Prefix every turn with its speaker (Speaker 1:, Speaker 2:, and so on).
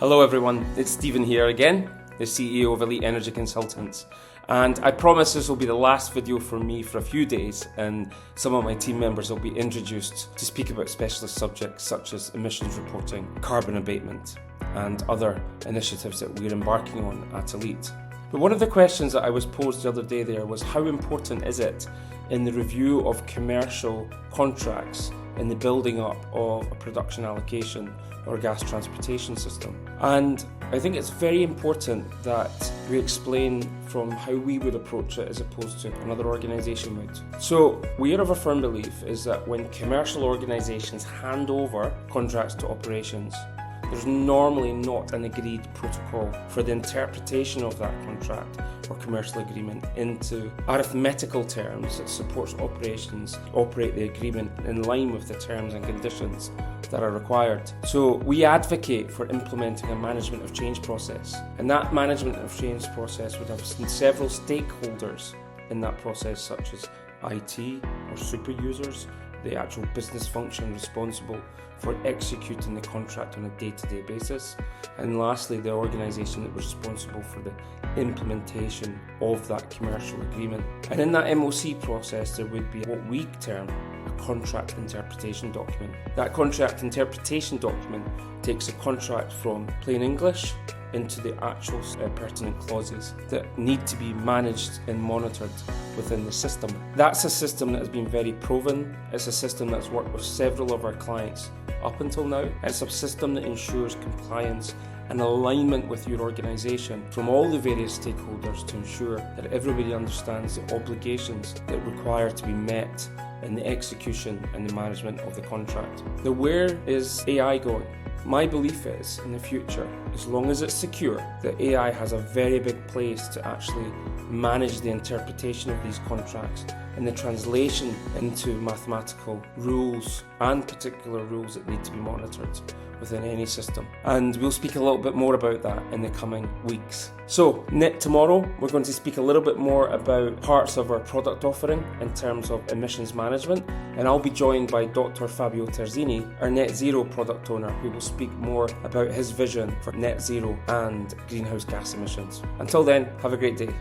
Speaker 1: Hello everyone, it's Stephen here again, the CEO of Elite Energy Consultants. And I promise this will be the last video for me for a few days, and some of my team members will be introduced to speak about specialist subjects such as emissions reporting, carbon abatement, and other initiatives that we're embarking on at Elite. But one of the questions that I was posed the other day there was, how important is it in the review of commercial contracts in the building up of a production allocation or gas transportation system? And I think it's very important that we explain from how we would approach it as opposed to another organisation would. So we are of a firm belief is that when commercial organisations hand over contracts to operations, there's normally not an agreed protocol for the interpretation of that contract or commercial agreement into arithmetical terms that supports operations to operate the agreement in line with the terms and conditions that are required. So we advocate for implementing a management of change process, and that management of change process would have several stakeholders in that process, such as IT or super users, the actual business function responsible for executing the contract on a day-to-day basis, and lastly the organisation that was responsible for the implementation of that commercial agreement. And in that MOC process there would be what we term a contract interpretation document. That contract interpretation document takes a contract from plain English into the actual pertinent clauses that need to be managed and monitored within the system. That's a system that has been very proven. It's a system that's worked with several of our clients up until now. It's a system that ensures compliance and alignment with your organisation from all the various stakeholders to ensure that everybody understands the obligations that require to be met in the execution and the management of the contract. Now, where is AI going? My belief is, in the future, as long as it's secure, that AI has a very big place to actually manage the interpretation of these contracts and the translation into mathematical rules and particular rules that need to be monitored within any system. And we'll speak a little bit more about that in the coming weeks. So, tomorrow we're going to speak a little bit more about parts of our product offering in terms of emissions management, and I'll be joined by Dr. Fabio Terzini, our net zero product owner, who will speak more about his vision for net zero and greenhouse gas emissions. Until then, have a great day.